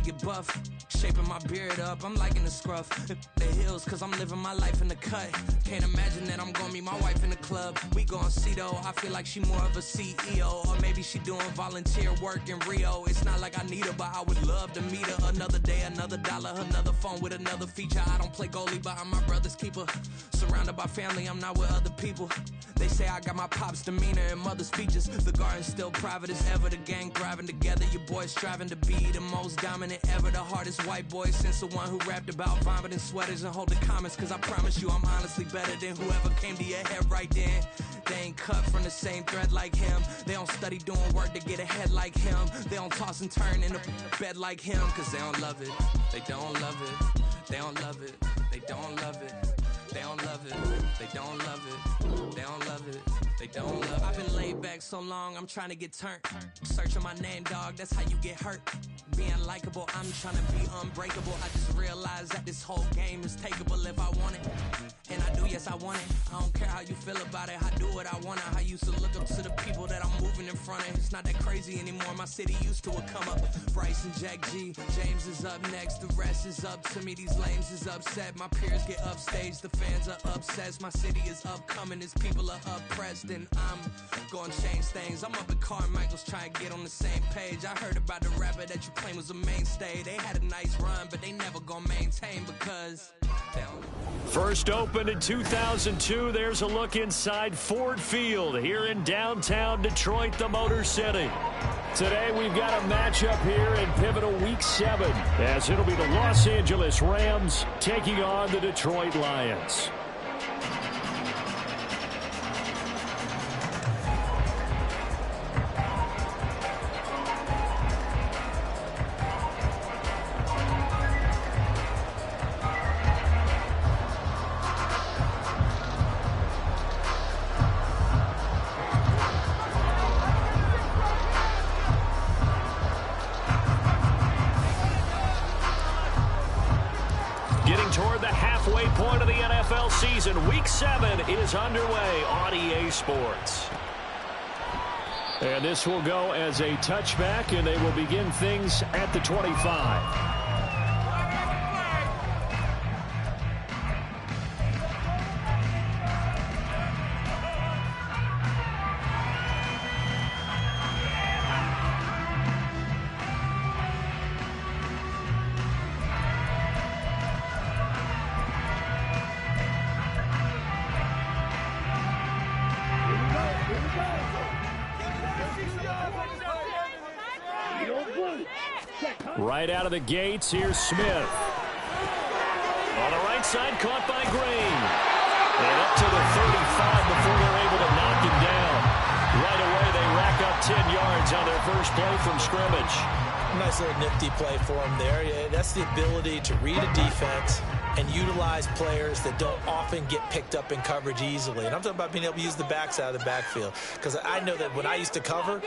get buff. Shaping my beard up, I'm liking the scruff. The hills, cause I'm living my life in the cut. Can't imagine that I'm gonna meet my wife in the club. We gon' see though, I feel like she more of a CEO. Or maybe she doing volunteer work in Rio. It's not like I need her, but I would love to meet her. Another day, another dollar, another phone with another feature. I don't play goalie, but I'm my brother's keeper. Surrounded by family, I'm not with other people. They say I got my pop's demeanor and mother's features. The garden's still private as ever. The gang thriving together. Your boys striving to be the most dominant ever. The hardest white boy since the one who rapped about vomiting sweaters and holding comments. Cause I promise you I'm honestly better than whoever came to your head right then. They ain't cut from the same thread like him. They don't study doing work to get ahead like him. They don't toss and turn in the bed like him. Cause they don't love it. They don't love it. They don't love it. They don't love it. They don't love it. They don't love it. They don't love it. They don't love it. I've been laid back so long, I'm trying to get turned. Searching my name, dog, that's how you get hurt. Being likable, I'm trying to be unbreakable. I just realized that this whole game is takeable if I want it. And I do, yes, I want it. I don't care how you feel about it. I do what I want. I used to look up to the people that I'm moving in front of. It's not that crazy anymore. My city used to it come up. Bryce and Jack G. James is up next. The rest is up to me. These lames is upset. My peers get upstaged. The fans are obsessed. My city is upcoming. These people are oppressed. And I'm gonna change things. I'm up at Carmichael's trying to get on the same page. I heard about the rapper that you claim was a mainstay. They had a nice run, but they never gonna maintain because they don't. First opened in 2002, there's a look inside Ford Field here in downtown Detroit, the Motor City. Today we've got a matchup here in pivotal Week 7, as it'll be the Los Angeles Rams taking on the Detroit Lions. Toward the halfway point of the NFL season. Week 7 is underway on EA Sports. And this will go as a touchback, and they will begin things at the 25. Right out of the gates, here's Smith. On the right side, caught by Green. And up to the 35 before they're able to knock him down. Right away, they rack up 10 yards on their first play from scrimmage. Nice little nifty play for him there. Yeah, that's the ability to read a defense and utilize players that don't often get picked up in coverage easily. And I'm talking about being able to use the backs out of the backfield. Because I know that when I used to cover,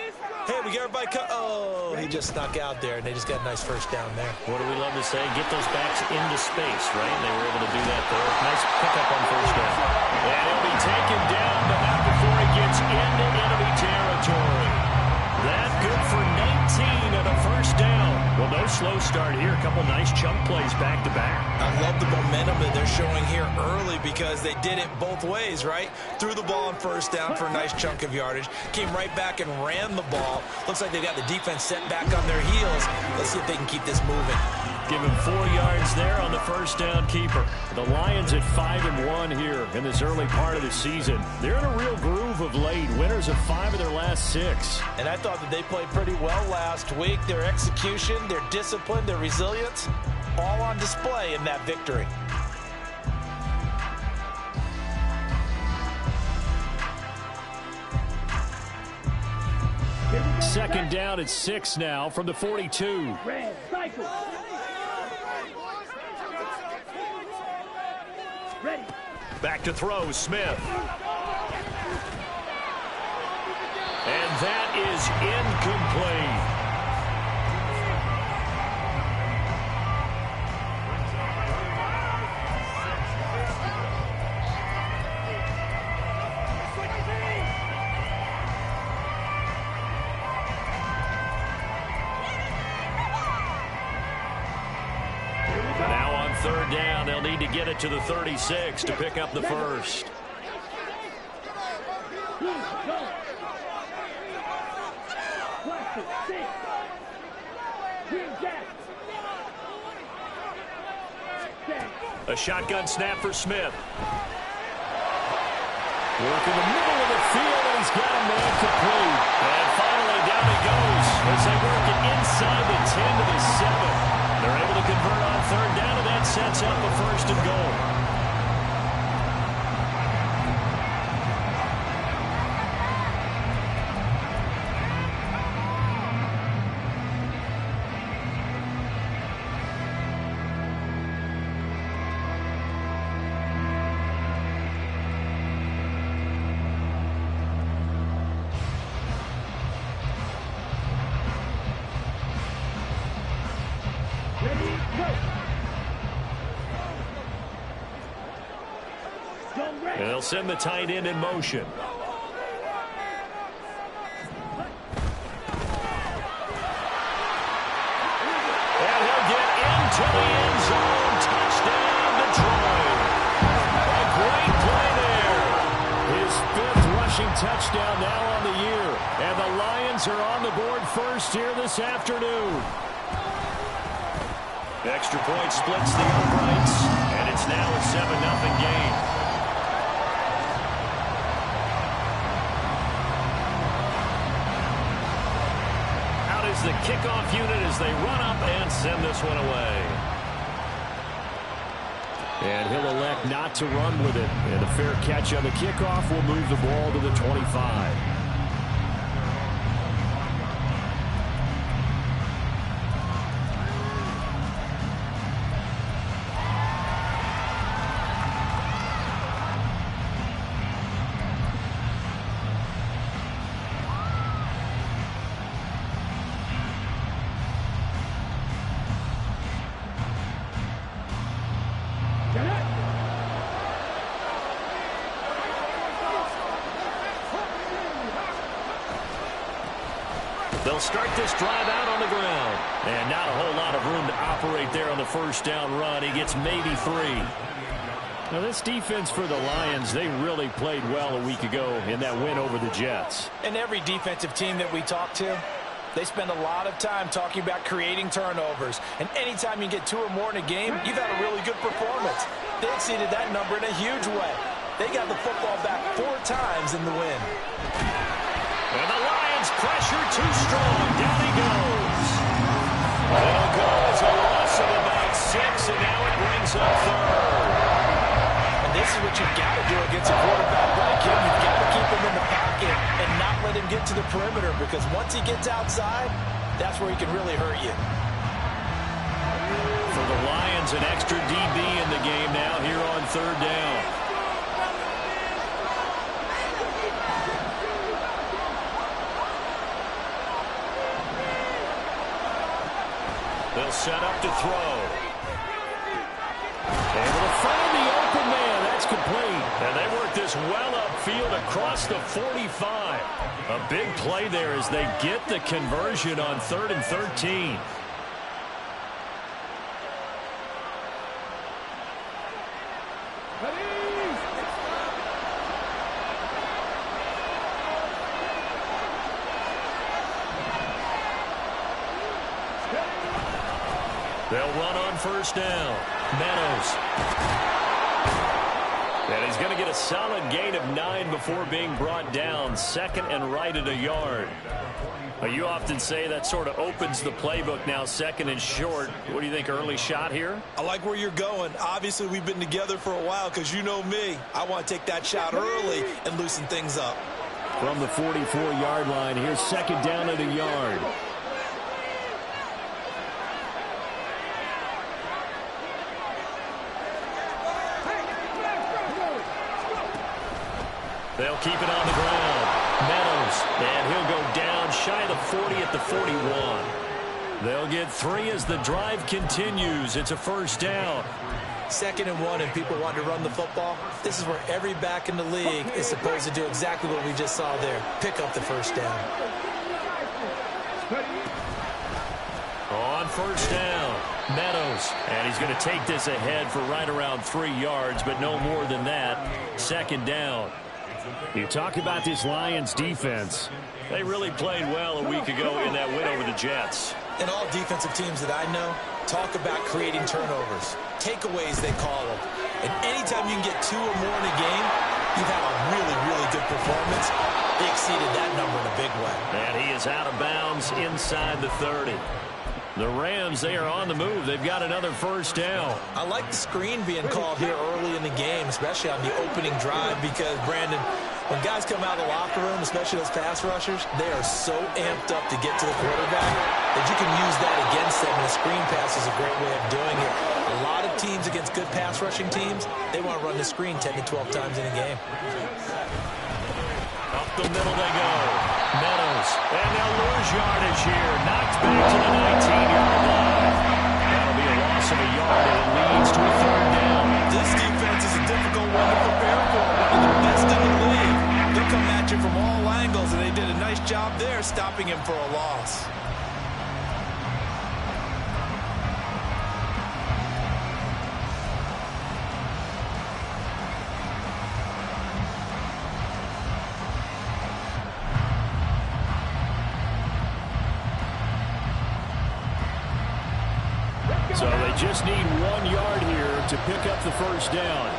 hey, we get everybody oh, he just snuck out there, and they just got a nice first down there. What do we love to say? Get those backs into space, right? They were able to do that there. Nice pickup on first down. And he'll be taken down, but not before he gets into enemy territory. That good for 19 and a first down. Well, no slow start here. A couple nice chunk plays back to back. I love the momentum that they're showing here early because they did it both ways, right? Threw the ball on first down for a nice chunk of yardage. Came right back and ran the ball. Looks like they got the defense set back on their heels. Let's see if they can keep this moving. Give him 4 yards there on the first down keeper. The Lions at 5-1 here in this early part of the season. They're in a real groove of late. Winners of 5 of their last 6. And I thought that they played pretty well last week. Their execution, their discipline, their resilience, all on display in that victory. Second down at 6 now from the 42. Back to throw, Smith. And that is incomplete. third down. They'll need to get it to the 36 to pick up the first. A shotgun snap for Smith. Work in the middle of the field, and he's got a man complete. And finally, down he goes as they work it inside the 10 to the 7. They're able to convert on third down, and that sets up a first and goal. And they'll send the tight end in motion. And he'll get into the end zone. Touchdown, Detroit. A great play there. His 5th rushing touchdown now on the year. And the Lions are on the board first here this afternoon. The extra point splits the uprights, and it's now a 7-0 game. The kickoff unit as they run up and send this one away. And he'll elect not to run with it. And a fair catch on the kickoff will move the ball to the 25. They'll start this drive out on the ground. And not a whole lot of room to operate there on the first down run. He gets maybe 3. Now, this defense for the Lions, they really played well a week ago in that win over the Jets. And every defensive team that we talk to, they spend a lot of time talking about creating turnovers. And anytime you get 2 or more in a game, you've had a really good performance. They exceeded that number in a huge way. They got the football back 4 times in the win. And the Lions pressure too strong. Down he goes. It'll go as a loss of about 6, and now it brings up 3rd. And this is what you've got to do against a quarterback like him. You've got to keep him in the pocket and not let him get to the perimeter, because once he gets outside, that's where he can really hurt you. For the Lions, an extra DB in the game now here on third down. They'll set up to throw. Able to find the open man. That's complete. And they work this well upfield across the 45. A big play there as they get the conversion on 3rd and 13. They'll run on first down. Meadows. And he's going to get a solid gain of 9 before being brought down. 2nd and right at a yard. You often say that sort of opens the playbook now, 2nd and short. What do you think, early shot here? I like where you're going. Obviously, we've been together for a while, because you know me. I want to take that shot early and loosen things up. From the 44-yard line, here's 2nd down at a yard. They'll keep it on the ground. Meadows, and he'll go down shy of the 40 at the 41. They'll get 3 as the drive continues. It's a first down. 2nd and 1, and people want to run the football. This is where every back in the league is supposed to do exactly what we just saw there. Pick up the first down. On first down. Meadows, and he's going to take this ahead for right around 3 yards, but no more than that. Second down. You talk about this Lions defense. They really played well a week ago in that win over the Jets. And all defensive teams that I know talk about creating turnovers. Takeaways, they call them. And anytime you can get 2 or more in a game, you've had a really, really good performance. They exceeded that number in a big way. And he is out of bounds inside the 30. The Rams, they are on the move. They've got another first down. I like the screen being called here early in the game, especially on the opening drive, because, Brandon, when guys come out of the locker room, especially those pass rushers, they are so amped up to get to the quarterback that you can use that against them, and a screen pass is a great way of doing it. A lot of teams against good pass rushing teams, they want to run the screen 10 to 12 times in a game. Up the middle they go. Meadows, and they'll lose yardage here. Knocked back to the 19-yard line. That'll be a loss of a yard, and it leads to a third down. This defense is a difficult one to prepare for. One of the best in the league. They'll come at you from all angles, and they did a nice job there stopping him for a loss. So they just need 1 yard here to pick up the first down.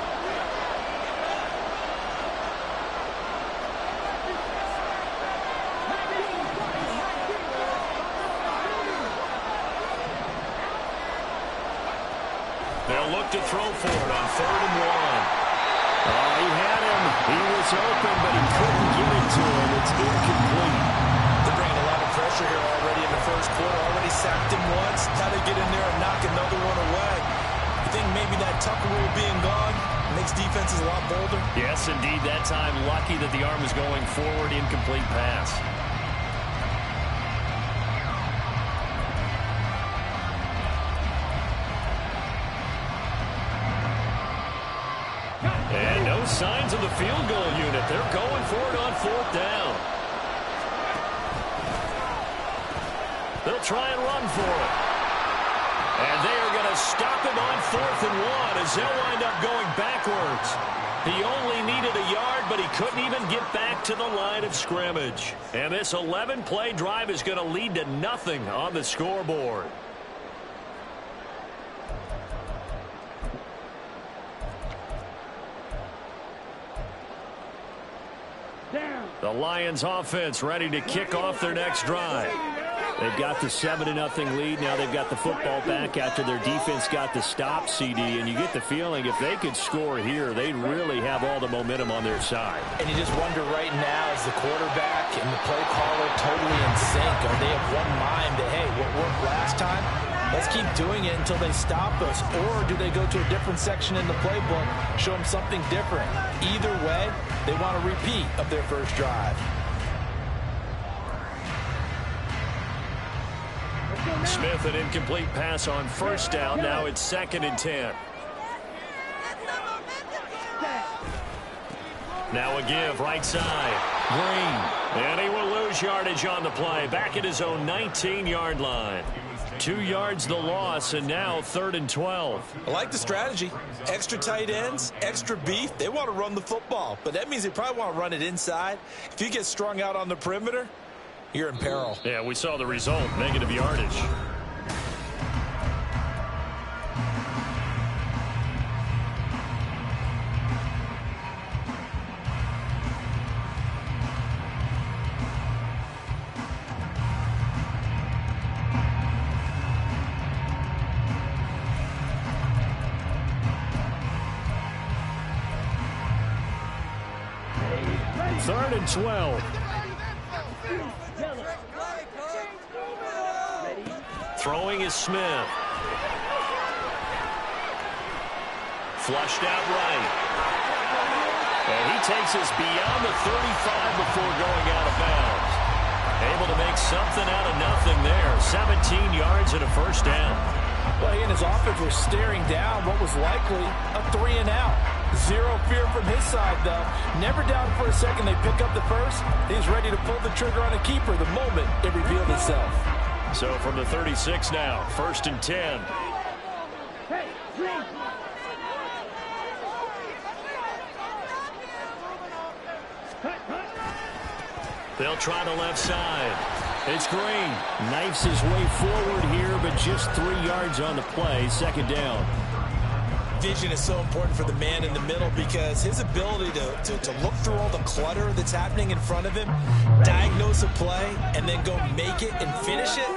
They'll look to throw for it on 3rd and 1. Oh, he had him. He was open, but he couldn't get it to him. It's incomplete. They're bringing a lot of pressure here already in the first quarter. Already sacked him once. How to get in there and knock another one away. I think maybe that Tucker rule being gone makes defenses a lot bolder. Yes, indeed. That time, lucky that the arm was going forward. Incomplete pass. And no signs of the field goal unit. They're going for it on 4th down. They'll try and run for it. And they are going to stop him on 4th and 1 as they'll wind up going backwards. He only needed a yard, but he couldn't even get back to the line of scrimmage. And this 11-play drive is going to lead to nothing on the scoreboard. The Lions offense ready to kick off their next drive. They've got the 7-0 lead. Now they've got the football back after their defense got the stop, CD. And you get the feeling if they could score here, they'd really have all the momentum on their side. And you just wonder right now, is the quarterback and the play caller totally in sync? Are they of one mind that, hey, what worked last time? Let's keep doing it until they stop us. Or do they go to a different section in the playbook, show them something different? Either way, they want a repeat of their first drive. Smith, an incomplete pass on 1st down. Now it's 2nd and 10. Now a give, right side. Green. And he will lose yardage on the play. Back at his own 19-yard line. 2 yards the loss, and now 3rd and 12. I like the strategy. Extra tight ends, extra beef. They want to run the football, but that means they probably want to run it inside. If you get strung out on the perimeter, you're in peril. Yeah, we saw the result. Negative yardage. Third and 12. Throwing is Smith. Flushed out right. And he takes us beyond the 35 before going out of bounds. Able to make something out of nothing there. 17 yards and a first down. Well, he and his offense were staring down what was likely a 3-and-out. Zero fear from his side, though. Never doubted for a second they pick up the first. He's ready to pull the trigger on a keeper the moment it revealed itself. So from the 36 now, 1st and 10. They'll try the left side. It's Green. Knifes his way forward here, but just 3 yards on the play. 2nd down. Vision is so important for the man in the middle because his ability to look through all the clutter that's happening in front of him, diagnose a play, and then go make it and finish it,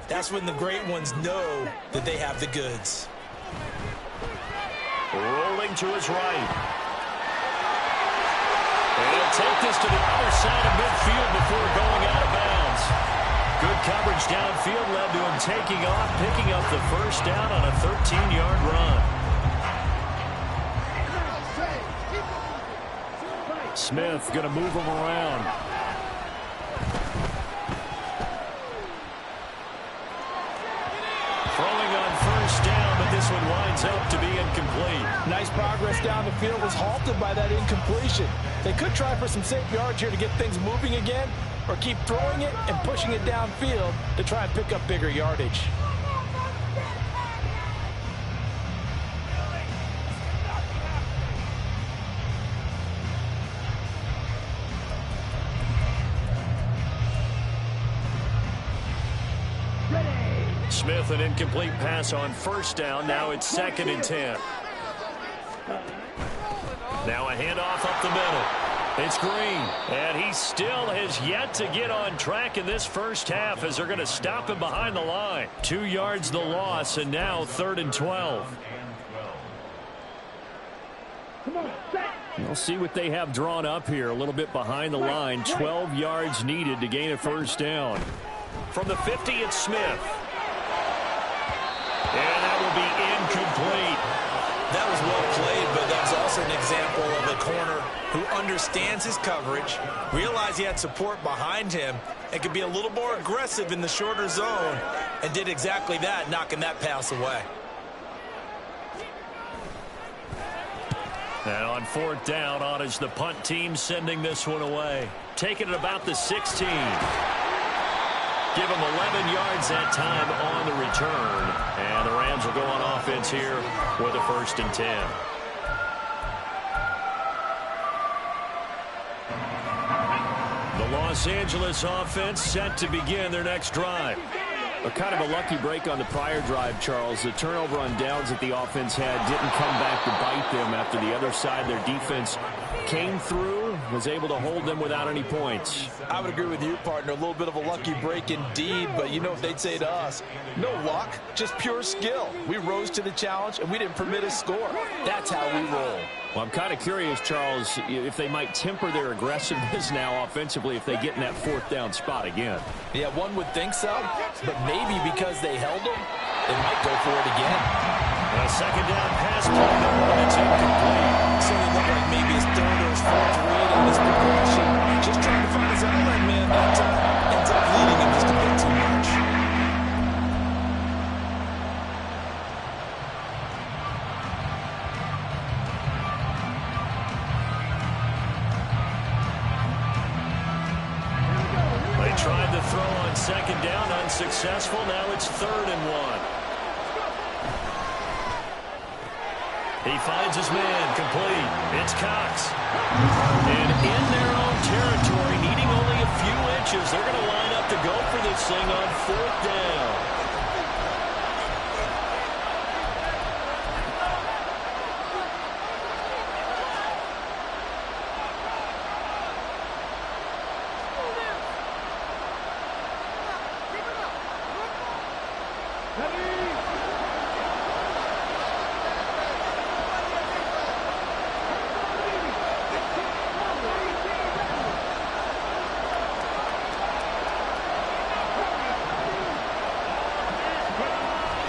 that's when the great ones know that they have the goods. Rolling to his right. And he'll take this to the other side of midfield before going out of bounds. Good coverage downfield led to him taking off, picking up the 1st down on a 13-yard run. Smith going to move him around. Throwing on 1st down, but this one winds up to be incomplete. Nice progress down the field was halted by that incompletion. They could try for some safe yards here to get things moving again, or keep throwing it and pushing it downfield to try and pick up bigger yardage. Smith, an incomplete pass on 1st down. Now it's 2nd and 10. Now a handoff up the middle. It's Green, and he still has yet to get on track in this 1st half as they're going to stop him behind the line. 2 yards the loss, and now 3rd and 12. We'll see what they have drawn up here. A little bit behind the line. 12 yards needed to gain a 1st down. From the 50, it's Smith. And that will be incomplete. That was well played, but that's also an example of a corner who understands his coverage, realized he had support behind him, and could be a little more aggressive in the shorter zone, and did exactly that, knocking that pass away. And on 4th down, on is the punt team sending this one away. Taking it about the 16. Give him 11 yards that time on the return. And the Rams will go on offense here with a 1st and 10. The Los Angeles offense set to begin their next drive. A kind of a lucky break on the prior drive, Charles. The turnover on downs that the offense had didn't come back to bite them after the other side. Their defense came through, was able to hold them without any points. I would agree with you, partner. A little bit of a lucky break indeed, but you know what they'd say to us. No luck, just pure skill. We rose to the challenge, and we didn't permit a score. That's how we roll. Well, I'm kind of curious, Charles, if they might temper their aggressiveness now offensively if they get in that 4th down spot again. Yeah, one would think so, but maybe because they held them, they might go for it again. A 2nd down pass play, and it's incomplete. So it looked like maybe his 3rd or his 4th read in this progression. Just trying to find his outlet man that time. Ends up leading him just a bit too much. They tried to throw on 2nd down, unsuccessful. Now it's 3rd and 1. He finds his man, complete. It's Cox. And in their own territory, needing only a few inches, they're going to line up to go for this thing on 4th down.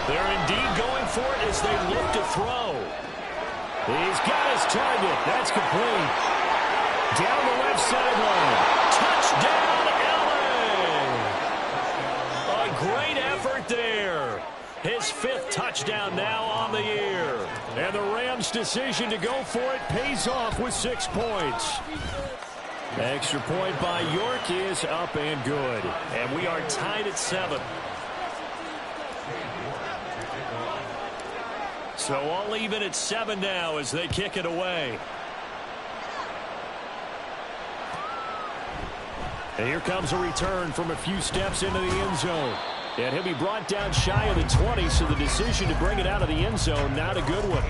They're indeed going for it as they look to throw. He's got his target. That's complete. Down the left sideline. Touchdown, LA! A great effort there. His 5th touchdown now on the year. And the Rams' decision to go for it pays off with 6 points. Extra point by York is up and good. And we are tied at 7. So all even at 7 now as they kick it away. And here comes a return from a few steps into the end zone. And he'll be brought down shy of the 20, so the decision to bring it out of the end zone, not a good one.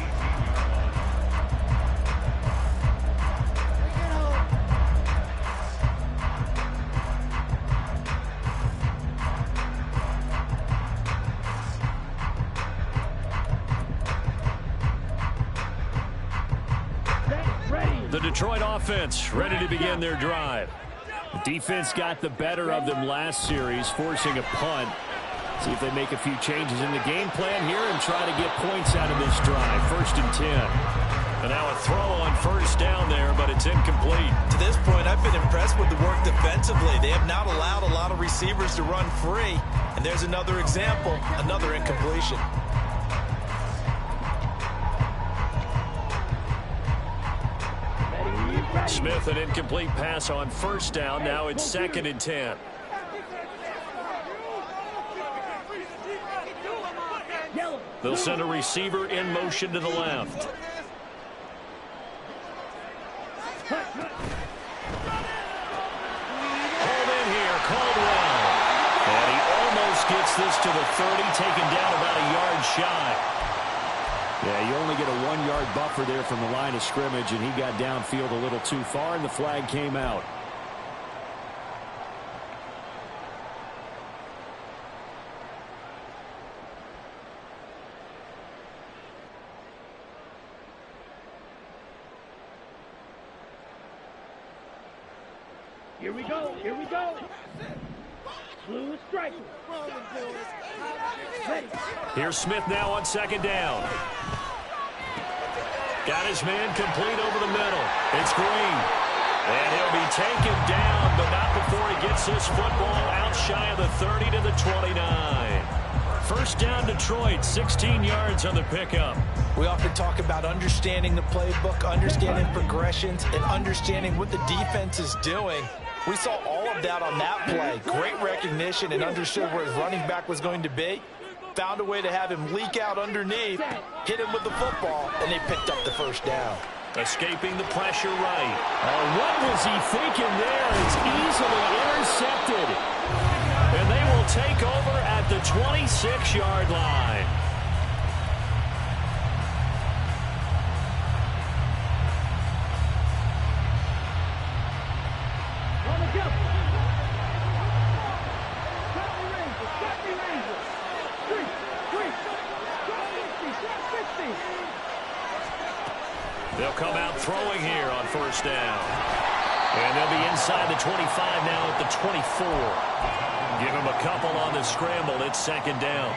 The Detroit offense ready to begin their drive. The defense got the better of them last series, forcing a punt. See if they make a few changes in the game plan here and try to get points out of this drive. 1st and 10. And now a throw on 1st down there, but it's incomplete. To this point, I've been impressed with the work defensively. They have not allowed a lot of receivers to run free. And there's another example, another incompletion. Smith, an incomplete pass on 1st down. Now it's 2nd and 10. They'll send a receiver in motion to the left. Pulled in here, Caldwell. And he almost gets this to the 30, taken down about a yard shy. Yeah, you only get a 1-yard buffer there from the line of scrimmage, and he got downfield a little too far, and the flag came out. Here we go. Here we go. Blue striker. Here's Smith now on 2nd down. Got his man complete over the middle. It's Green. And he'll be taken down, but not before he gets this football out shy of the 30 to the 29. 1st down Detroit, 16 yards on the pickup. We often talk about understanding the playbook, understanding progressions, and understanding what the defense is doing. We saw all of that on that play. Great recognition and understood where his running back was going to be. Found a way to have him leak out underneath, hit him with the football, and they picked up the 1st down. Escaping the pressure right. What was he thinking there? It's easily intercepted. And they will take over at the 26-yard line. They'll come out throwing here on 1st down. And they'll be inside the 25 now at the 24. Give him a couple on the scramble. It's 2nd down.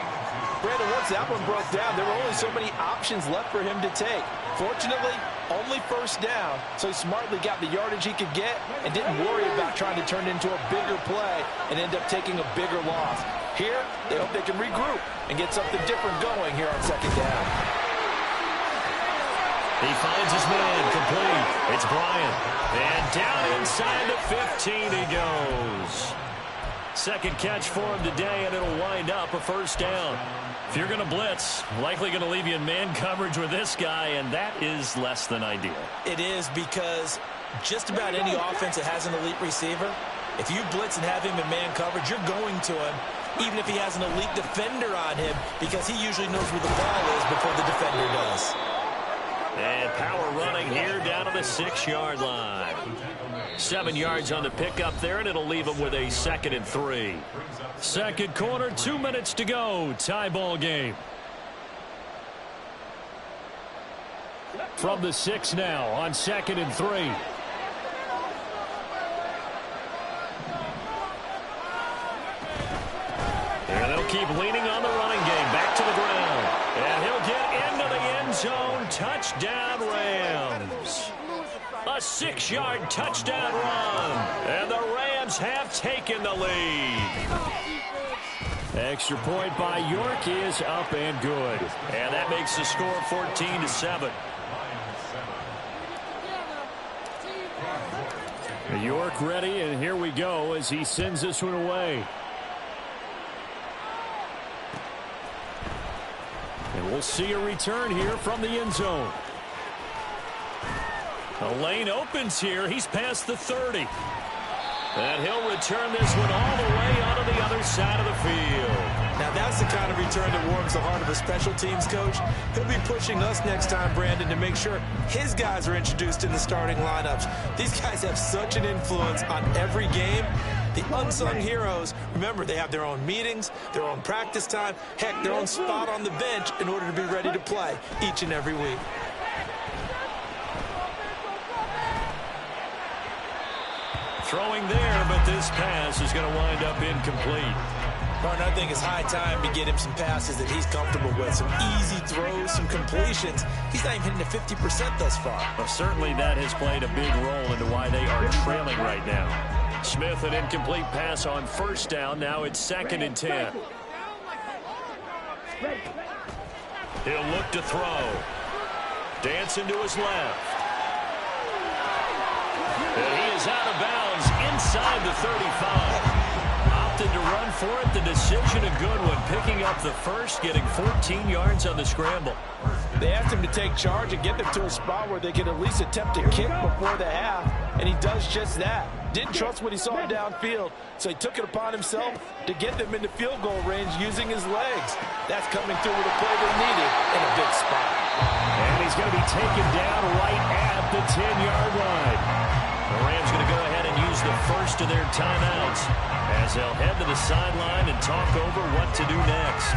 Brandon, once that one broke down, there were only so many options left for him to take. Fortunately, only 1st down, so he smartly got the yardage he could get and didn't worry about trying to turn it into a bigger play and end up taking a bigger loss. Here, they hope they can regroup and get something different going here on 2nd down. He finds his man complete. It's Bryant. And down inside the 15 he goes. 2nd catch for him today, and it'll wind up a 1st down. If you're going to blitz, likely going to leave you in man coverage with this guy, and that is less than ideal. It is, because just about any offense that has an elite receiver, if you blitz and have him in man coverage, you're going to him, even if he has an elite defender on him, because he usually knows where the ball is before the defender does. And power running here down to the 6-yard line. 7 yards on the pickup there, and it'll leave them with a 2nd and 3. 2nd quarter, 2 minutes to go. Tie ball game. From the 6 now on 2nd and 3. And they'll keep leaning on the running game. Back to the ground. And he'll get into the end zone. Touchdown, Rams. A 6-yard touchdown run. And the Rams have taken the lead. Extra point by York is up and good. And that makes the score 14-7. York ready, and here we go as he sends this one away. And We'll see a return here from the end zone. The lane opens here. He's past the 30. And he'll return this one all the way onto the other side of the field. Now that's the kind of return that warms the heart of a special teams coach. He'll be pushing us next time, Brandon, to make sure his guys are introduced in the starting lineups. These guys have such an influence on every game. The unsung heroes, remember, they have their own meetings, their own practice time, heck, their own spot on the bench in order to be ready to play each and every week. Throwing there, but this pass is going to wind up incomplete. Martin, I think it's high time to get him some passes that he's comfortable with, some easy throws, some completions. He's not even hitting the 50% thus far. Well, certainly that has played a big role into why they are trailing right now. Smith, an incomplete pass on first down. Now it's 2nd and 10. He'll look to throw. Dancing to his left. And he is out of bounds inside the 35. Opted to run for it. The decision a good one. Picking up the first, getting 14 yards on the scramble. They asked him to take charge and get them to a spot where they could at least attempt to kick before the half, and he does just that. Didn't trust what he saw downfield, so he took it upon himself to get them into field goal range using his legs. That's coming through with a play they needed in a big spot. And he's going to be taken down right at the 10-yard line. The Rams going to go ahead and use the first of their timeouts as they'll head to the sideline and talk over what to do next.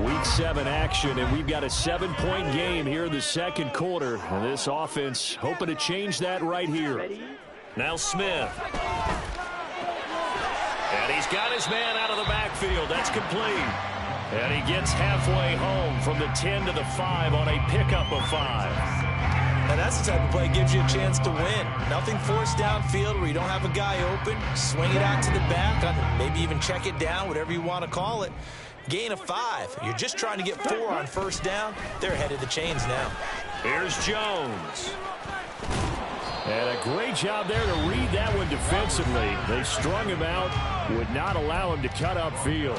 Week 7 action, and we've got a 7-point game here in the second quarter. And this offense hoping to change that right here. Now Smith. And he's got his man out of the backfield. That's complete. And he gets halfway home from the 10 to the 5 on a pickup of 5. Now that's the type of play that gives you a chance to win. Nothing forced downfield where you don't have a guy open. Swing it out to the back, maybe even check it down, whatever you want to call it. Gain of 5. You're just trying to get 4 on first down. They're ahead of the chains now. Here's Jones. And a great job there to read that one defensively. They strung him out, would not allow him to cut upfield.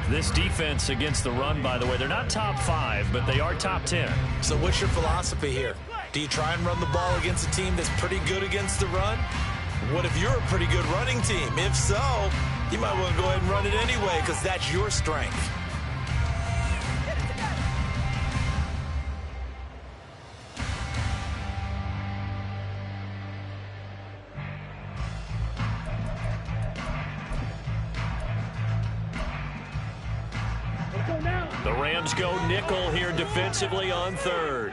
This defense against the run, by the way, they're not top 5, but they are top 10. So what's your philosophy here? Do you try and run the ball against a team that's pretty good against the run? What if you're a pretty good running team? If so, you might want to go ahead and run it anyway because that's your strength. The Rams go nickel here defensively on 3rd.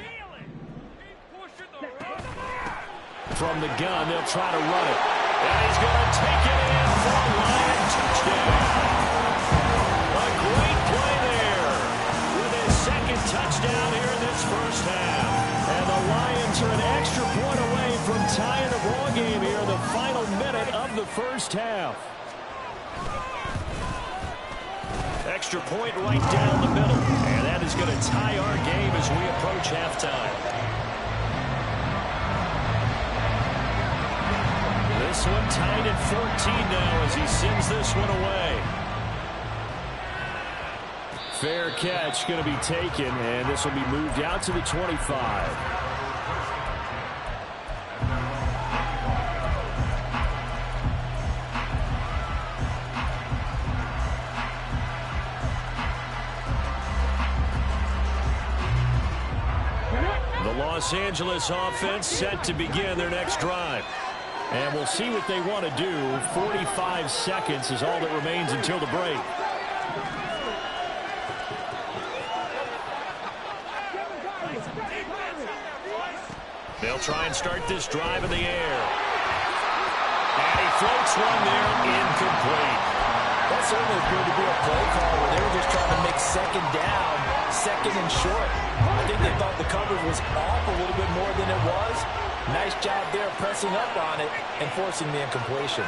From the gun, they'll try to run it. And he's going to take it in for a Lion touchdown. A great play there with his 2nd touchdown here in this first half. And the Lions are an extra point away from tying the ball game here in the final minute of the first half. Extra point right down the middle. And that is going to tie our game as we approach halftime. This one tied at 14 now as he sends this one away. Fair catch going to be taken, and this will be moved out to the 25. Los Angeles offense set to begin their next drive. And we'll see what they want to do. 45 seconds is all that remains until the break. They'll try and start this drive in the air. And he floats one there, incomplete. That certainly appeared to be a play call where they were just trying to make 2nd down, 2nd and short. I think they thought the coverage was off a little bit more than it was. Nice job there pressing up on it and forcing the incompletion.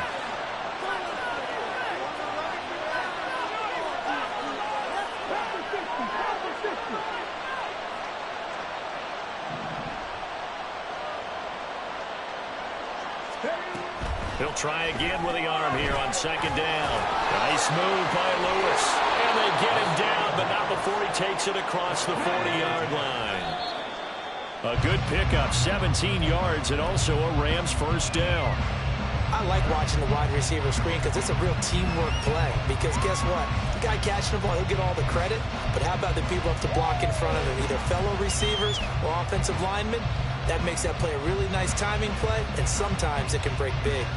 He'll try again with the arm here on second down. Nice move by Lewis. And they get him down, but not before he takes it across the 40-yard line. A good pickup, 17 yards, and also a Rams first down. I like watching the wide receiver screen because it's a real teamwork play. Because guess what? The guy catching the ball, he'll get all the credit. But how about the people up to block in front of him, either fellow receivers or offensive linemen? That makes that play a really nice timing play, and sometimes it can break big.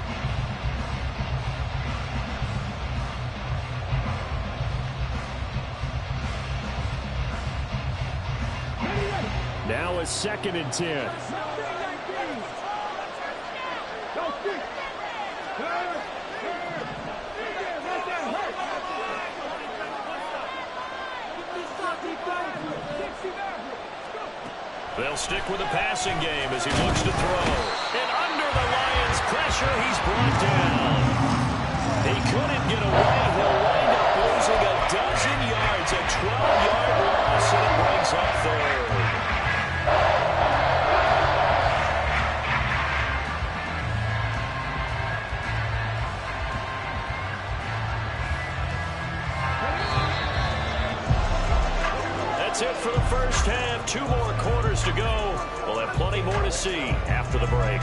Now a 2nd and 10. They'll stick with the passing game as he looks to throw. And under the Lions' pressure, he's brought down. He couldn't get away. He'll wind up losing a dozen yards, a 12-yard loss, and it brings up third. That's it for the first half. 2 more quarters to go. We'll have plenty more to see after the break.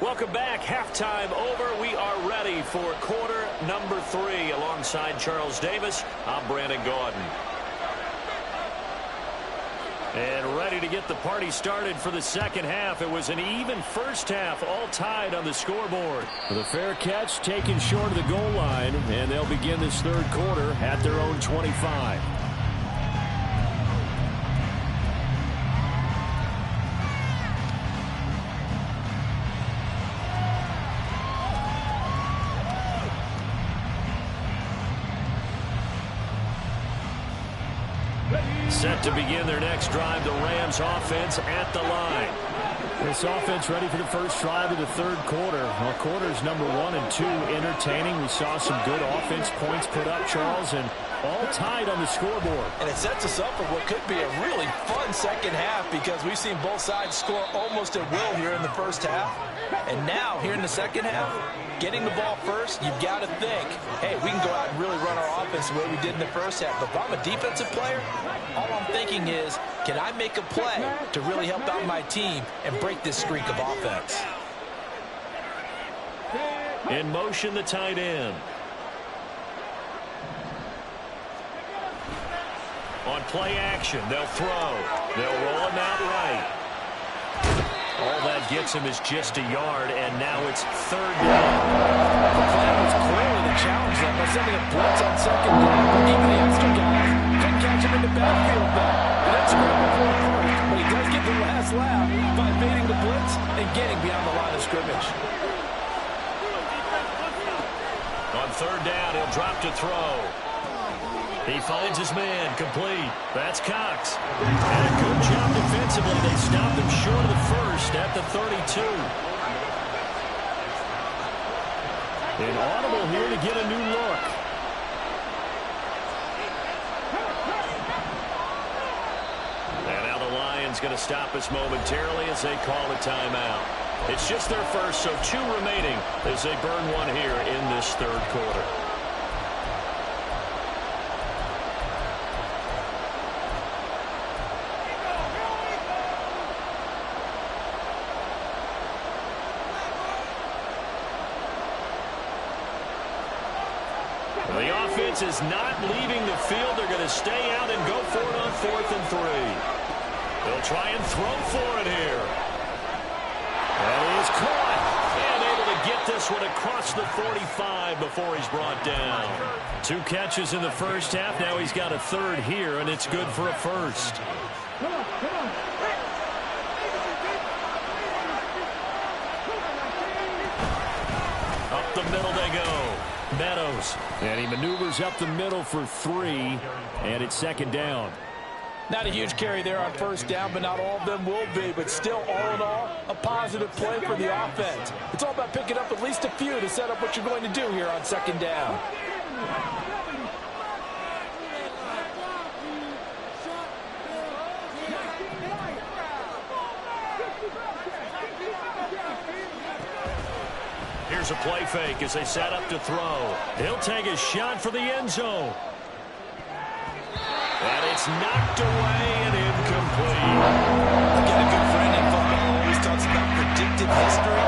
Welcome back. Halftime over. We are ready for quarter number 3. Alongside Charles Davis, I'm Brandon Gaudin. And ready to get the party started for the second half. It was an even first half, all tied on the scoreboard. The fair catch taken short of the goal line, and they'll begin this third quarter at their own 25. Set to begin their next drive, the Rams offense at the line. This offense ready for the first drive of the third quarter. Well, quarters number 1 and 2 entertaining. We saw some good offense points put up, Charles, and all tied on the scoreboard. And it sets us up for what could be a really fun second half because we've seen both sides score almost at will here in the first half. And now, here in the second half, getting the ball first, you've got to think, hey, we can go out and really run our offense the way we did in the first half. But if I'm a defensive player, all I'm thinking is, can I make a play to really help out my team and break this streak of offense? In motion, the tight end. On play action, they'll throw. They'll roll him out right. All that gets him is just a yard, and now it's third down. The plan was clearly to challenge them by sending a blitz on second down. Even the extra guys couldn't catch him in the backfield back. He didn't scramble for it first, but he does get the last laugh by evading the blitz and getting beyond the line of scrimmage. On third down, he'll drop to throw. He finds his man, complete. That's Cox. And a good job defensively. They stopped him short of the first at the 32. An audible here to get a new look. And now the Lions going to stop us momentarily as they call a timeout. It's just their first, so 2 remaining as they burn one here in this third quarter. The offense is not leaving the field. They're going to stay out and go for it on 4th and 3. They'll try and throw for it here. And he is caught. And able to get this one across the 45 before he's brought down. 2 catches in the first half. Now he's got a third here, and it's good for a first. Come on, come on. Up the middle they go. Meadows. And he maneuvers up the middle for 3, and it's second down. Not a huge carry there on first down, but not all of them will be. But still, all in all, a positive play for the offense. It's all about picking up at least a few to set up what you're going to do here on second down. Here's a play fake as they set up to throw. He'll take a shot for the end zone. And it's knocked away and incomplete. I've got a good friend in football who always talks about predictive history.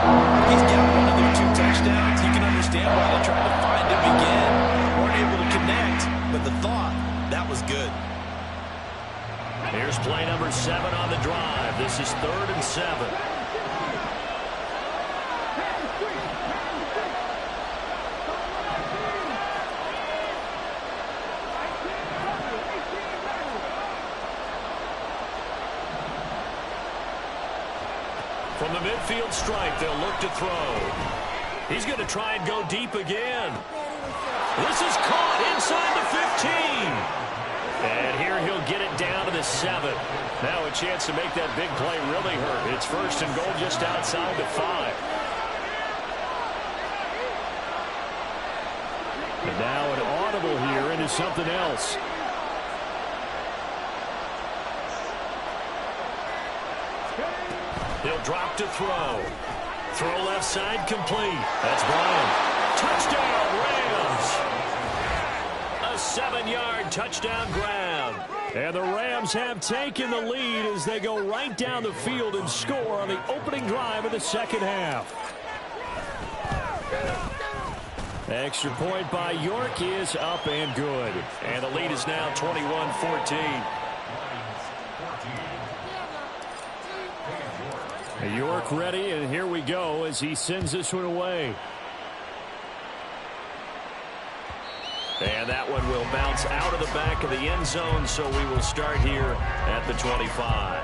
He's got one of their 2 touchdowns. You can understand why they tried to find him again. Weren't able to connect, but the thought, that was good. Here's play number 7 on the drive. This is 3rd and 7. From the midfield stripe, they'll look to throw. He's going to try and go deep again. This is caught inside the 15. And here he'll get it down to the 7. Now a chance to make that big play really hurt. It's 1st and goal just outside the 5. And now an audible here into something else. He'll drop to throw. Throw left side complete. That's Bryant. Touchdown, Rams! A 7-yard touchdown grab. And the Rams have taken the lead as they go right down the field and score on the opening drive of the second half. Extra point by York is up and good. And the lead is now 21-14. York ready, and here we go as he sends this one away. And that one will bounce out of the back of the end zone, so we will start here at the 25.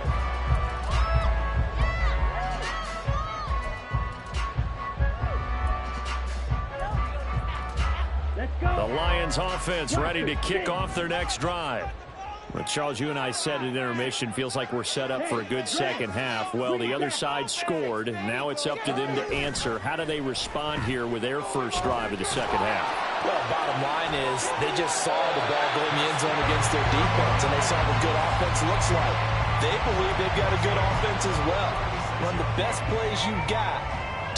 Let's go. The Lions offense ready to kick off their next drive. Well, Charles, you and I said at intermission, feels like we're set up for a good second half. Well, the other side scored. Now it's up to them to answer. How do they respond here with their first drive of the second half? Well, bottom line is they just saw the ball go in the end zone against their defense, and they saw what good offense looks like. They believe they've got a good offense as well. Run the best plays you've got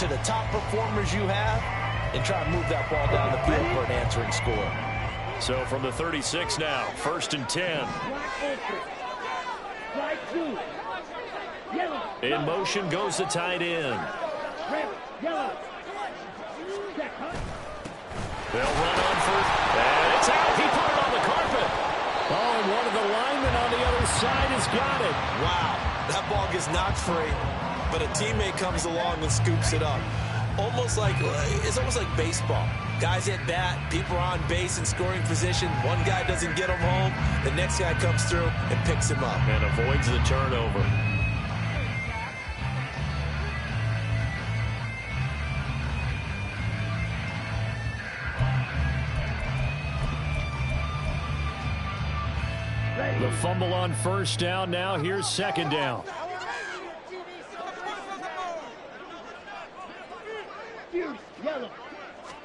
to the top performers you have, and try and move that ball down the field for an answering score. So from the 36 now, 1st and 10. In motion goes the tight end. They'll run on first, and it's out. He put it on the carpet. Oh, and one of the linemen on the other side has got it. Wow, that ball gets knocked free, but a teammate comes along and scoops it up. It's almost like baseball. Guys at bat, people are on base in scoring position. One guy doesn't get him home. The next guy comes through and picks him up. And avoids the turnover. The fumble on first down. Now here's second down.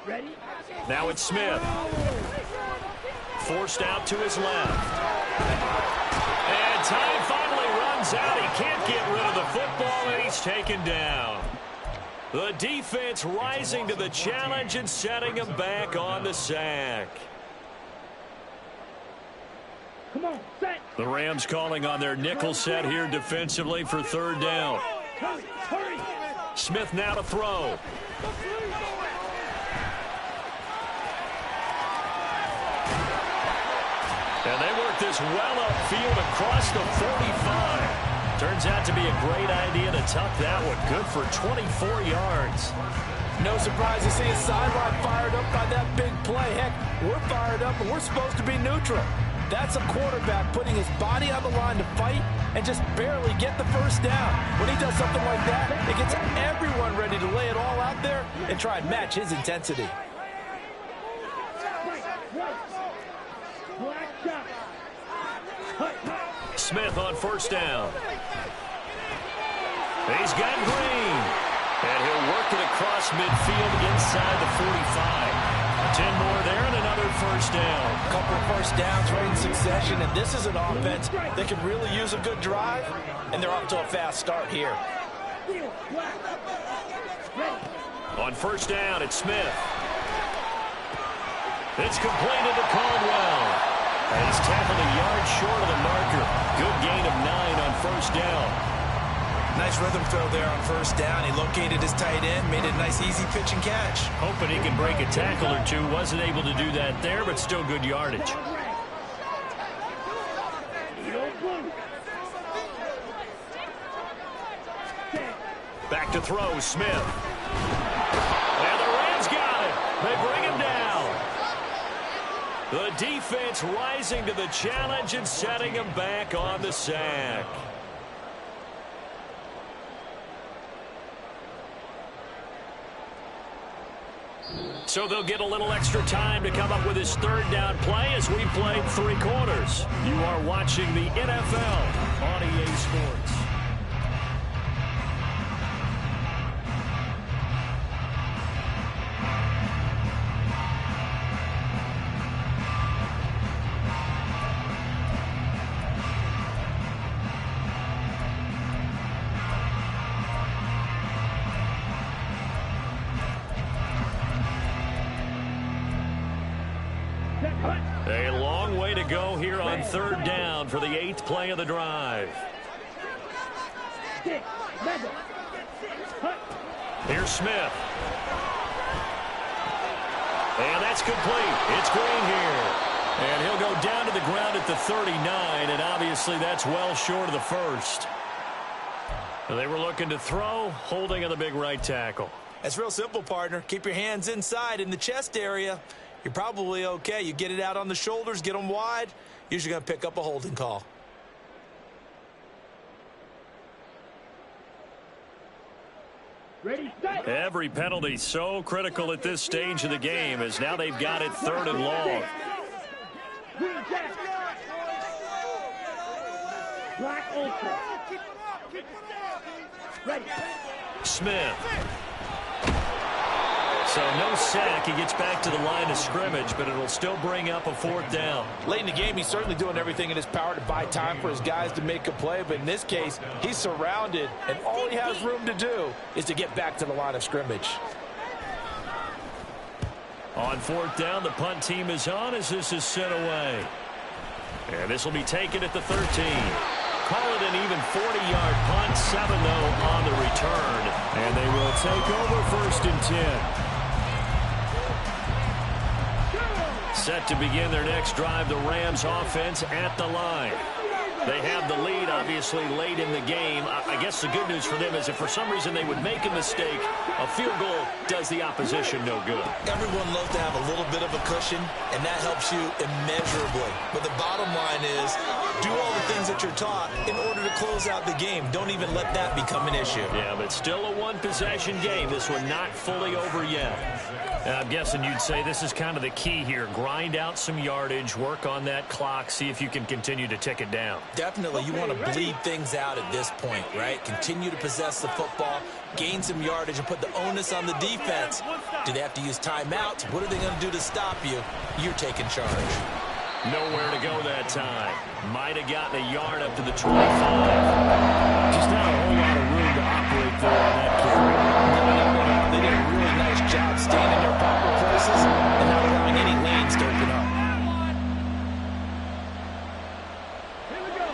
Ready? Now it's Smith. Forced out to his left. And time finally runs out. He can't get rid of the football, and he's taken down. The defense rising to the challenge and setting him back on the sack. Come on, set. The Rams calling on their nickel set here defensively for third down. Hurry, hurry. Smith now to throw. And they work this well upfield across the 45. Turns out to be a great idea to tuck that one. Good for 24 yards. No surprise to see a sideline fired up by that big play. Heck, we're fired up, and we're supposed to be neutral. That's a quarterback putting his body on the line to fight and just barely get the first down. When he does something like that, it gets everyone ready to lay it all out there and try and match his intensity. Black shot. Smith on first down. He's got Green. And he'll work it across midfield inside the 45. 10 more there and another first down. A couple of first downs right in succession, and this is an offense that can really use a good drive, and they're up to a fast start here. On first down, it's Smith. It's completed to Caldwell. And he's tackled a yard short of the marker. Good gain of 9 on first down. Nice rhythm throw there on first down. He located his tight end, made it a nice easy pitch and catch. Hoping he can break a tackle or two. Wasn't able to do that there, but still good yardage. Back to throw, Smith. And the Rams got it. They bring him down. The defense rising to the challenge and setting him back on the sack. So they'll get a little extra time to come up with his third down play as we played 3 quarters. You are watching the NFL on EA Sports. A long way to go here on third down for the 8th play of the drive. Here's Smith. And that's complete. It's Green here. And he'll go down to the ground at the 39, and obviously that's well short of the first. They were looking to throw, holding on the big right tackle. That's real simple, partner. Keep your hands inside in the chest area. You're probably okay. You get it out on the shoulders, get them wide, usually going to pick up a holding call. Ready, set. Every penalty so critical at this stage of the game as now they've got it 3rd and long. Green jack. Black ultra. Ready. Smith. So no sack. He gets back to the line of scrimmage, but it'll still bring up a 4th down. Late in the game, he's certainly doing everything in his power to buy time for his guys to make a play. But in this case, he's surrounded, and all he has room to do is to get back to the line of scrimmage. On 4th down, the punt team is on as this is sent away. And this will be taken at the 13. Call it an even 40-yard punt, 7-0 on the return. And they will take over 1st and 10. Set to begin their next drive, the Rams offense at the line. They have the lead, obviously, late in the game. I guess the good news for them is if for some reason they would make a mistake, a field goal does the opposition no good. Everyone loves to have a little bit of a cushion, and that helps you immeasurably. But the bottom line is, do all the things that you're taught in order to close out the game. Don't even let that become an issue. Yeah, but still a one-possession game. This one not fully over yet. I'm guessing you'd say this is kind of the key here. Grind out some yardage, work on that clock, see if you can continue to tick it down. Definitely, you want to bleed things out at this point, right? Continue to possess the football, gain some yardage, and put the onus on the defense. Do they have to use timeouts? What are they going to do to stop you? You're taking charge. Nowhere to go that time. Might have gotten a yard up to the 25. Just not a whole lot of room to operate there on that carry. No. They did a really nice job staying in their proper places and not allowing any lanes to open up.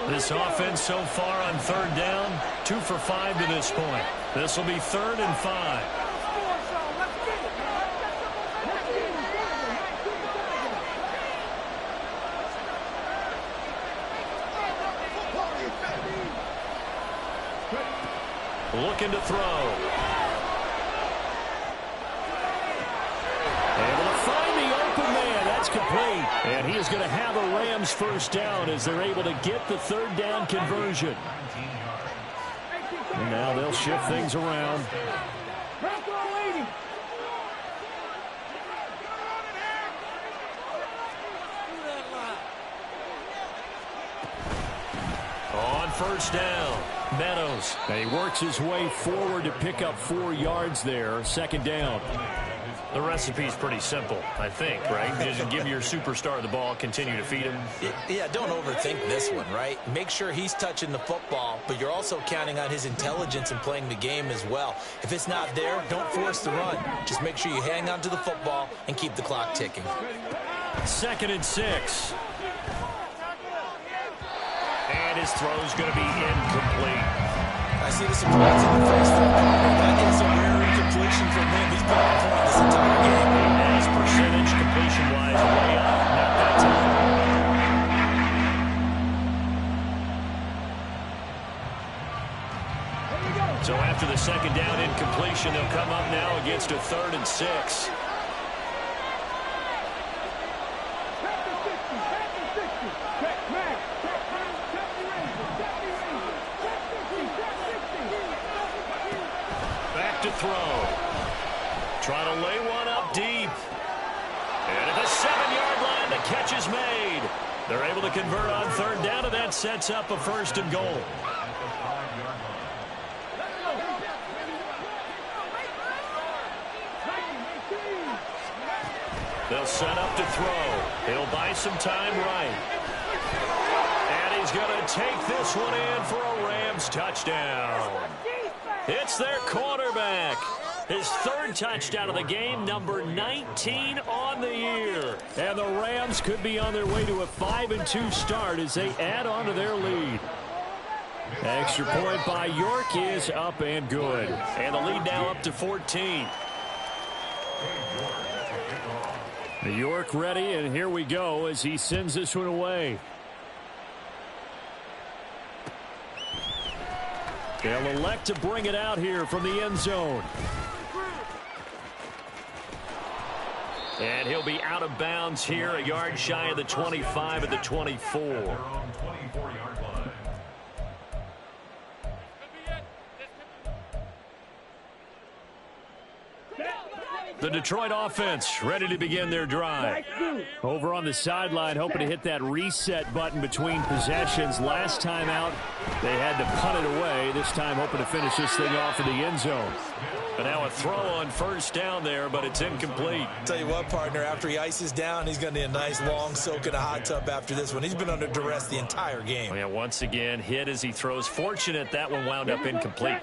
This offense so far on 3rd down, 2 for 5 to this point. This will be 3rd and 5. Looking to throw. Able to find the open man. That's complete. And he is going to have a Rams 1st down as they're able to get the 3rd down conversion. And now they'll shift things around. first down. Meadows. And he works his way forward to pick up 4 yards there. Second down. The recipe's pretty simple, I think, right? Just give your superstar the ball, continue to feed him. Yeah, don't overthink this one, right? Make sure he's touching the football, but you're also counting on his intelligence in playing the game as well. If it's not there, don't force the run. Just make sure you hang on to the football and keep the clock ticking. 2nd and 6. And his throw's going to be incomplete. I see the surprise in the face for that is a rare incompletion from him. He's been on point this entire game. And his percentage completion-wise way up. Not that time. So after the second down incompletion, they'll come up now against a 3rd and 6. To throw. Trying to lay one up deep. And at the 7-yard line, the catch is made. They're able to convert on 3rd down, and that sets up a 1st and goal. They'll set up to throw. He'll buy some time right. And he's going to take this one in for a Rams touchdown. It's their quarterback. His 3rd touchdown of the game, number 19 on the year. And the Rams could be on their way to a 5-2 start as they add on to their lead. Extra point by York is up and good. And the lead now up to 14. York ready, and here we go as he sends this one away. They'll elect to bring it out here from the end zone. And he'll be out of bounds here, a yard shy of the 25 at the 24. The Detroit offense ready to begin their drive. Over on the sideline, hoping to hit that reset button between possessions. Last time out, they had to punt it away. This time, hoping to finish this thing off in the end zone. But now a throw on 1st down there, but it's incomplete. Tell you what, partner, after he ices down, he's going to need a nice long soak in a hot tub after this one. He's been under duress the entire game. Oh, yeah, once again, hit as he throws. Fortunate that one wound up incomplete.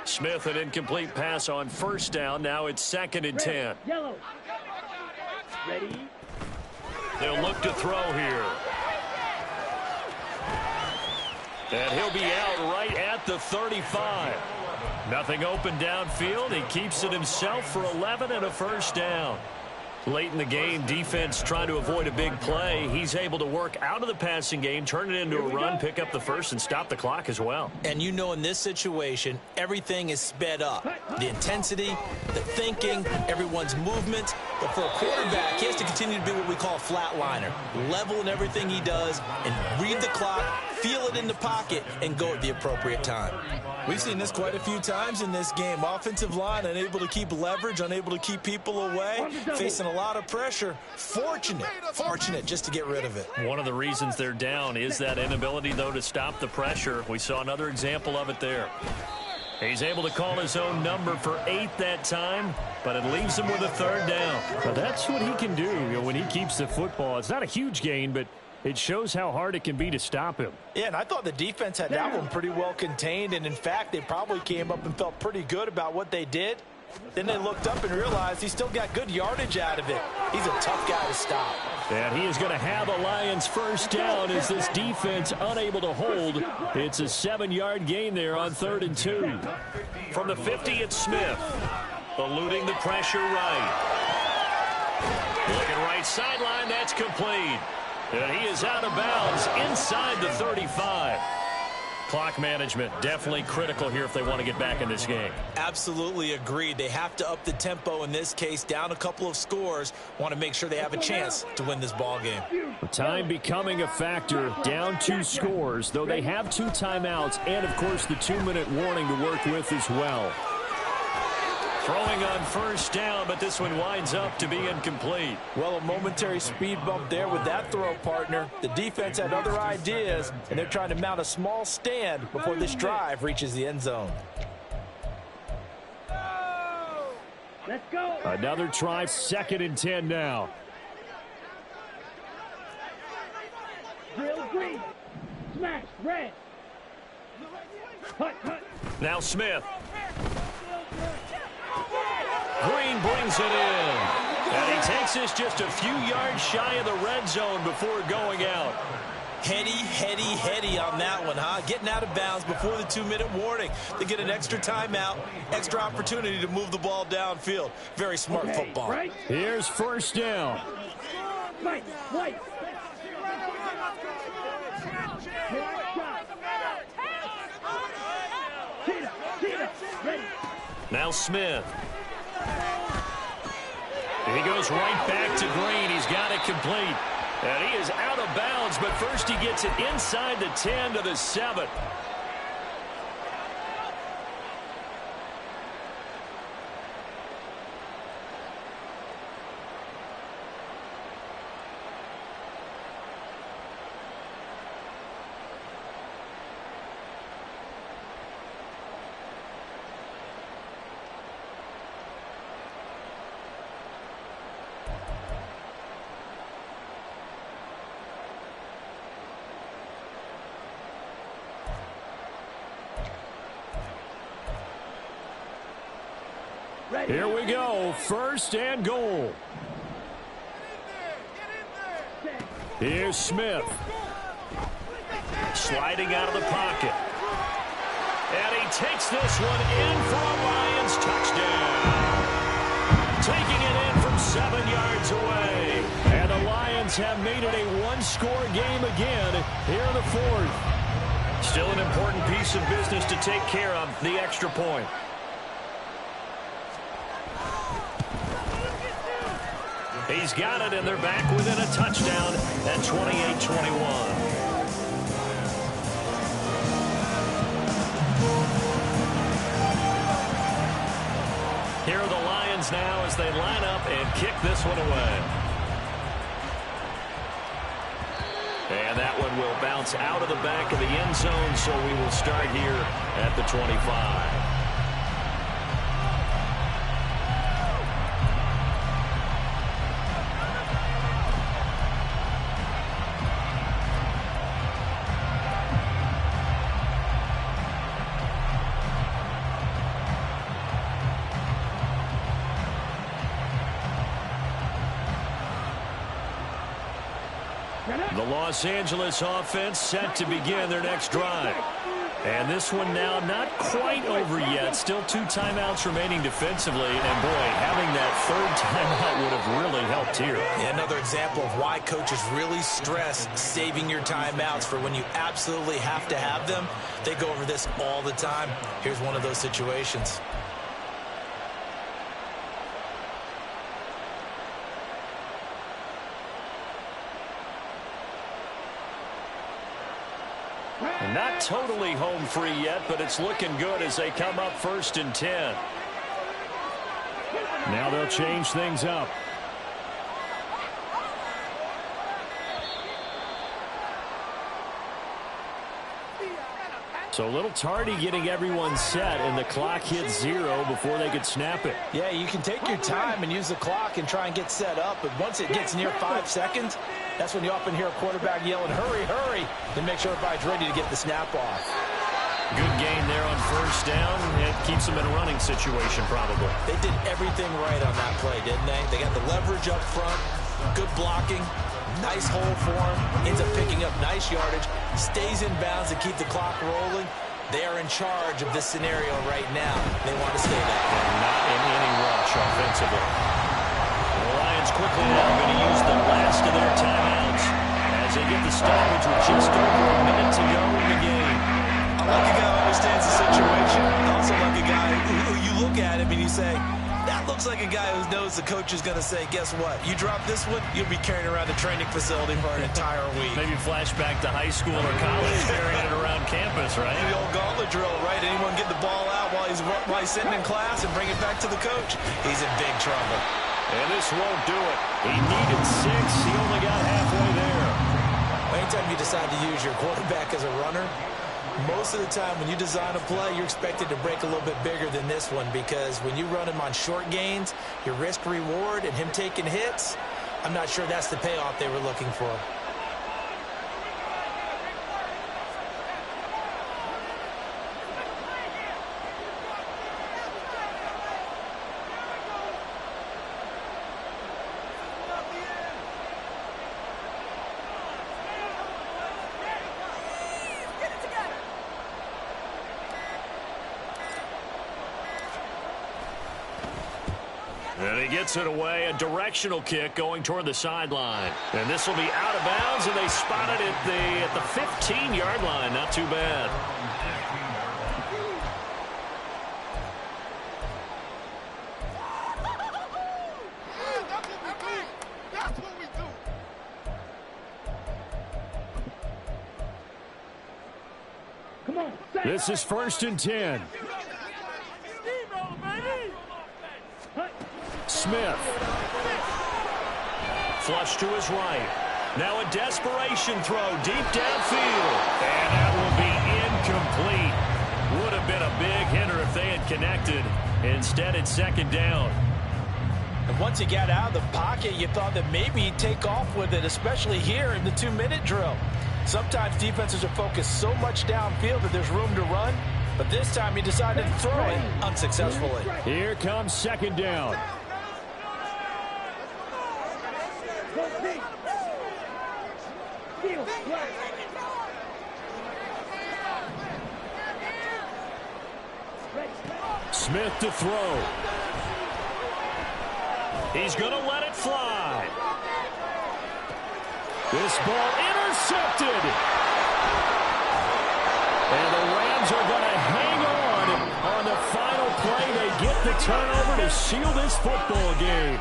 Smith, an incomplete pass on 1st down. Now it's 2nd and 10. Yellow. Ready? They'll look to throw here. And he'll be out right at the 35. Nothing open downfield. He keeps it himself for 11 and a 1st down. Late in the game, defense trying to avoid a big play. He's able to work out of the passing game, turn it into a run, pick up the 1st, and stop the clock as well. And you know in this situation, everything is sped up. The intensity, the thinking, everyone's movement. But for a quarterback, he has to continue to be what we call a flatliner. Level in everything he does and read the clock, feel it in the pocket, and go at the appropriate time. We've seen this quite a few times in this game. Offensive line unable to keep leverage, unable to keep people away, facing a lot of pressure. Fortunate just to get rid of it. One of the reasons they're down is that inability, though, to stop the pressure. We saw another example of it there. He's able to call his own number for 8 that time, but it leaves him with a 3rd down. But that's what he can do, when he keeps the football. It's not a huge gain, but it shows how hard it can be to stop him. Yeah, and I thought the defense had that one pretty well contained, and in fact, they probably came up and felt pretty good about what they did. Then they looked up and realized he still got good yardage out of it. He's a tough guy to stop. And he is going to have a Lions 1st down as this defense unable to hold. It's a 7-yard gain there on 3rd and 2. From the 50, it's Smith. Eluding the pressure right. Looking right sideline, that's complete. And he is out of bounds inside the 35. Clock management definitely critical here if they want to get back in this game. Absolutely agreed. They have to up the tempo in this case, down a couple of scores. Want to make sure they have a chance to win this ball game. Time becoming a factor, down 2 scores, though they have 2 timeouts and, of course, the 2-minute warning to work with as well. Throwing on first down, but this one winds up to be incomplete. Well, a momentary speed bump there with that throw, partner. The defense had other ideas, and they're trying to mount a small stand before this drive reaches the end zone. Let's go. Another try, 2nd and 10 now. Drill green. Smash red. Hut, hut. Now Smith. Green brings it in. And he takes this just a few yards shy of the red zone before going out. Heady on that one, huh? Getting out of bounds before the 2-minute warning. They get an extra timeout, extra opportunity to move the ball downfield. Very smart football. Right. Here's first down. White. Ready. Now Smith. He goes right back to Green. He's got it complete. And he is out of bounds, but first he gets it inside the 10 to the 7. Here we go, 1st and goal. Here's Smith. Sliding out of the pocket. And he takes this one in for a Lions touchdown. Taking it in from 7 yards away. And the Lions have made it a one-score game again here in the 4th. Still an important piece of business to take care of, the extra point. He's got it, and they're back within a touchdown at 28-21. Here are the Lions now as they line up and kick this one away. And that one will bounce out of the back of the end zone, so we will start here at the 25. The Los Angeles offense set to begin their next drive. And this one now not quite over yet. Still 2 timeouts remaining defensively. And, boy, having that 3rd timeout would have really helped here. Yeah, another example of why coaches really stress saving your timeouts for when you absolutely have to have them. They go over this all the time. Here's one of those situations. Not totally home free yet, but it's looking good as they come up 1st and 10. Now they'll change things up. So a little tardy getting everyone set, and the clock hits 0 before they could snap it. Yeah, you can take your time and use the clock and try and get set up, but once it gets near 5 seconds, that's when you often hear a quarterback yelling, hurry, hurry, to make sure everybody's ready to get the snap off. Good gain there on 1st down. It keeps them in a running situation, probably. They did everything right on that play, didn't they? They got the leverage up front, good blocking, nice hole for him, ends up picking up nice yardage, stays in bounds to keep the clock rolling. They are in charge of this scenario right now. They want to stay that way. Not in any rush offensively. The Lions quickly now going to use the last of their timeouts as they get the stoppage with just over a minute to go in the game. I like a guy who understands the situation. I also like a guy who you look at him and you say, that looks like a guy who knows the coach is going to say, guess what? You drop this one, you'll be carrying around the training facility for an entire week. Maybe flashback to high school or college, carrying it around campus, right? The old gauntlet drill, right? Anyone get the ball out, out while he's sitting in class and bring it back to the coach. He's in big trouble. And this won't do it. He needed 6. He only got halfway there. Anytime you decide to use your quarterback as a runner, most of the time when you design a play, you're expected to break a little bit bigger than this one, because when you run him on short gains, your risk-reward and him taking hits, I'm not sure that's the payoff they were looking for. And he gets it away, a directional kick going toward the sideline. And this will be out of bounds, and they spot it at the 15-yard line. Not too bad. Come on, This is 1st and 10. Smith. Flush to his right. Now a desperation throw deep downfield. And that will be incomplete. Would have been a big hitter if they had connected. Instead, it's 2nd down. And once he got out of the pocket, you thought that maybe he'd take off with it, especially here in the 2-minute drill. Sometimes defenses are focused so much downfield that there's room to run. But this time he decided to throw it unsuccessfully. Here comes 2nd down. Smith to throw. He's going to let it fly. This ball intercepted. And the Rams are going to hang on the final play. They get the turnover to seal this football game.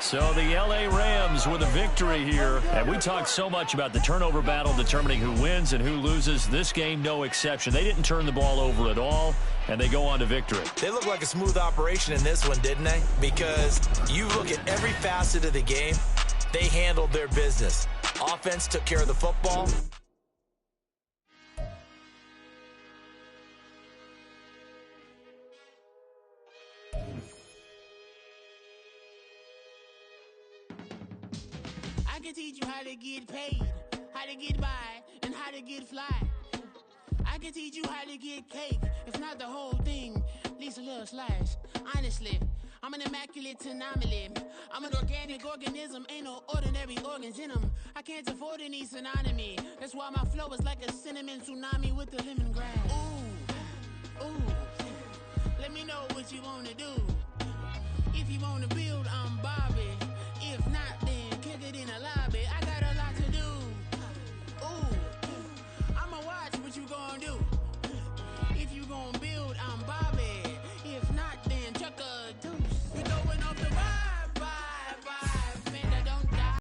So the L.A. Rams with a victory here. And we talked so much about the turnover battle determining who wins and who loses. This game, no exception. They didn't turn the ball over at all, and they go on to victory. They look like a smooth operation in this one, didn't they? Because you look at every facet of the game, they handled their business. Offense took care of the football. I can teach you how to get paid, how to get by, and how to get fly. I can teach you how to get cake, if not the whole thing, at least a little slice. Honestly, I'm an immaculate anomaly. I'm an organic organism, ain't no ordinary organs in them. I can't afford any synonymy. That's why my flow is like a cinnamon tsunami with the lemongrass. Ooh, ooh, let me know what you wanna do. If you wanna build, I'm Bobby.